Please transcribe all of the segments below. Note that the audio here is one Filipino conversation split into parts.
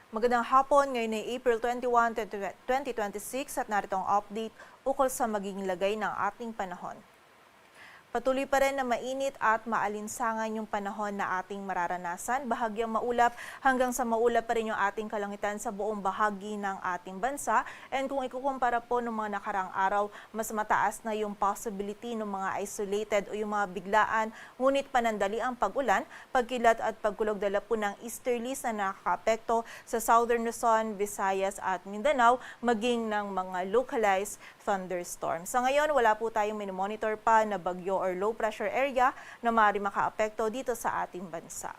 Magandang hapon, ngayon ay April 21, 2026 at narito ang update ukol sa magiging lagay ng ating panahon. Patuloy pa rin na mainit at maalinsangan yung panahon na ating mararanasan. Bahagyang maulap hanggang sa maulap pa rin yung ating kalangitan sa buong bahagi ng ating bansa. And kung ikukumpara po ng mga nakarang araw, mas mataas na yung possibility ng mga isolated o yung mga biglaan, ngunit panandali ang pag-ulan, pagkilat at pagkulog dala po ng easterlies na nakakaapekto sa Southern Luzon, Visayas at Mindanao, maging ng mga localized thunderstorms. Sa ngayon, wala po tayong minomonitor pa na bagyo or low pressure area na maaari makaapekto dito sa ating bansa.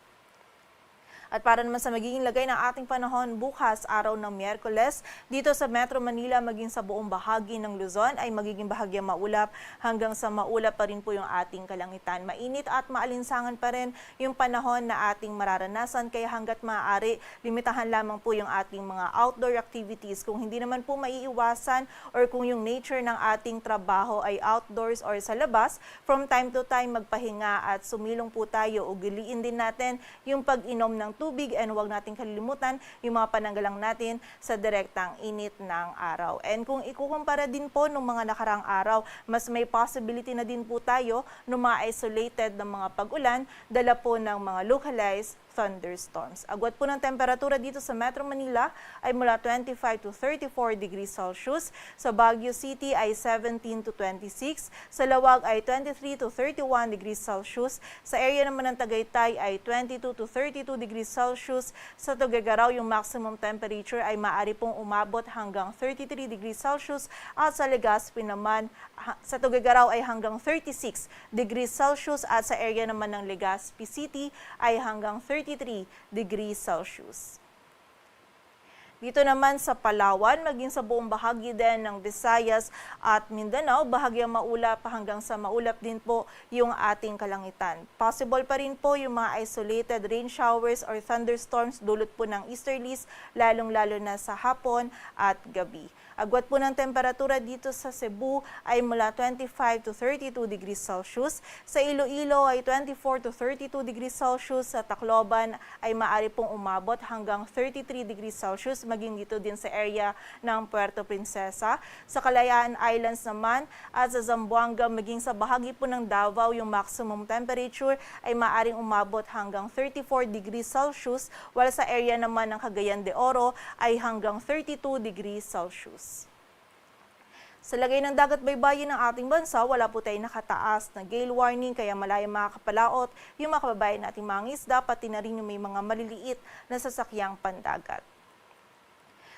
At para naman sa magiging lagay ng ating panahon bukas, araw ng Miyerkules, dito sa Metro Manila maging sa buong bahagi ng Luzon ay magiging bahagyang maulap hanggang sa maulap pa rin po yung ating kalangitan. Mainit at maalinsangan pa rin yung panahon na ating mararanasan, kaya hanggat maaari, limitahan lamang po yung ating mga outdoor activities. Kung hindi naman po maiiwasan or kung yung nature ng ating trabaho ay outdoors or sa labas, from time to time magpahinga at sumilong po tayo o giliin din natin yung pag-inom ng tubig, and huwag natin kalilimutan yung mga pananggalang natin sa direktang init ng araw. And kung ikukumpara din po ng mga nakarang araw, mas may possibility na din po tayo ng mga isolated na mga pag-ulan, dala po ng mga localized thunderstorms. Agwat po ng temperatura dito sa Metro Manila ay mula 25 to 34 degrees Celsius. Sa Baguio City ay 17 to 26. Sa Lawag ay 23 to 31 degrees Celsius. Sa area naman ng Tagaytay ay 22 to 32 degrees Celsius. Sa Tuguegarao, yung maximum temperature ay maaari pong umabot hanggang 33 degrees Celsius. At sa Legazpi naman, sa Tuguegarao ay hanggang 36 degrees Celsius. At sa area naman ng Legazpi City ay hanggang 33 degrees Celsius. Dito naman sa Palawan, maging sa buong bahagi din ng Visayas at Mindanao, bahagyang maulap hanggang sa maulap din po yung ating kalangitan. Possible pa rin po yung mga isolated rain showers or thunderstorms dulot po ng easterlies, lalong-lalo na sa hapon at gabi. Agwat po ng temperatura dito sa Cebu ay mula 25 to 32 degrees Celsius. Sa Iloilo ay 24 to 32 degrees Celsius. Sa Tacloban ay maaari pong umabot hanggang 33 degrees Celsius, maging dito din sa area ng Puerto Princesa. Sa Kalayaan Islands naman at sa Zamboanga, maging sa bahagi po ng Davao, yung maximum temperature ay maaaring umabot hanggang 34 degrees Celsius, while sa area naman ng Cagayan de Oro ay hanggang 32 degrees Celsius. Sa lagay ng dagat baybayin ng ating bansa, wala po tayong nakataas na gale warning, kaya malayang makakapalaot yung mga kababayan nating mga isda, pati na rin yung may mga maliliit na sasakyang pandagat.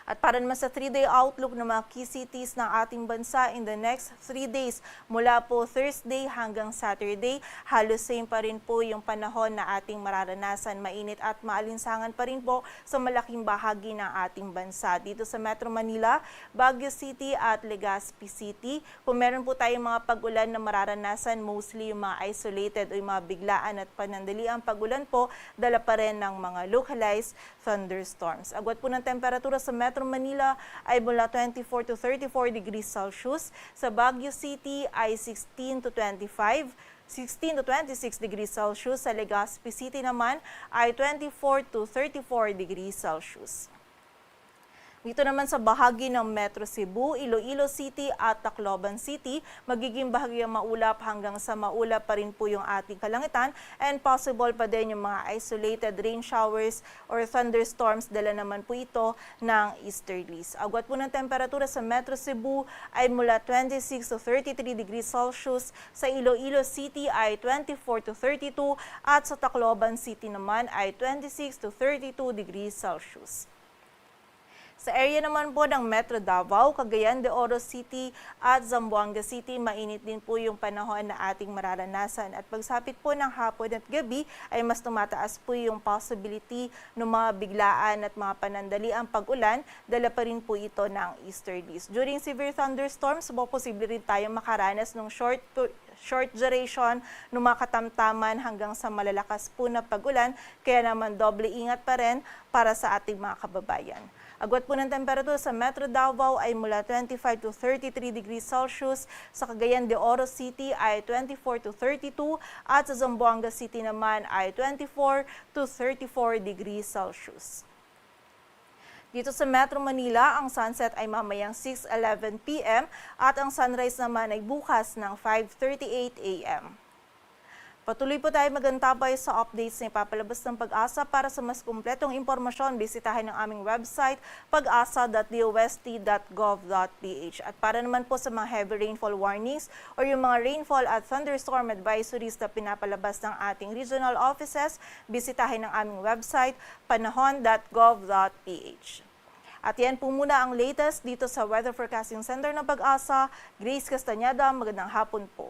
At para naman sa 3-day outlook ng mga key cities ng ating bansa in the next 3 days, mula po Thursday hanggang Saturday, halos same pa rin po yung panahon na ating mararanasan. Mainit at maalinsangan pa rin po sa malaking bahagi ng ating bansa. Dito sa Metro Manila, Baguio City at Legazpi City, kung meron po tayong mga pag-ulan na mararanasan, mostly yung mga isolated o yung mga biglaan at panandaliang pag-ulan po, dala pa rin ng mga localized thunderstorms. Agwat po ng temperatura sa Metro Manila ay mula 24 to 34 degrees Celsius. Sa Baguio City ay 16 to 26 degrees Celsius. Sa Legazpi City naman ay 24 to 34 degrees Celsius. Dito naman sa bahagi ng Metro Cebu, Iloilo City at Tacloban City, magiging bahagyang maulap hanggang sa maulap pa rin po yung ating kalangitan, and possible pa din yung mga isolated rain showers or thunderstorms, dala naman po ito ng easterlies. Agwat po ng temperatura sa Metro Cebu ay mula 26 to 33 degrees Celsius, sa Iloilo City ay 24 to 32 at sa Tacloban City naman ay 26 to 32 degrees Celsius. Sa area naman po ng Metro Davao, Cagayan de Oro City at Zamboanga City, mainit din po yung panahon na ating mararanasan. At pagsapit po ng hapon at gabi ay mas tumataas po yung possibility ng mga biglaan at mga panandaliang pag-ulan, dala pa rin po ito ng easterlies. During severe thunderstorms, posible rin tayong makaranas ng short duration, ng mga katamtaman hanggang sa malalakas po na pag-ulan, kaya naman doble ingat pa rin para sa ating mga kababayan. Agwat po ng temperatura sa Metro Davao ay mula 25 to 33 degrees Celsius, sa Cagayan de Oro City ay 24 to 32 at sa Zamboanga City naman ay 24 to 34 degrees Celsius. Dito sa Metro Manila, ang sunset ay mamayang 6:11 p.m. at ang sunrise naman ay bukas ng 5:38 a.m. Patuloy po tayo magantabay sa updates na ipapalabas ng Pag-asa. Para sa mas kumpletong impormasyon, bisitahin ang aming website pag-asa.dost.gov.ph. At para naman po sa mga heavy rainfall warnings or yung mga rainfall at thunderstorm advisories na pinapalabas ng ating regional offices, bisitahin ang aming website panahon.gov.ph. At yan po muna ang latest dito sa Weather Forecasting Center ng Pag-asa. Grace Castañeda, magandang hapon po.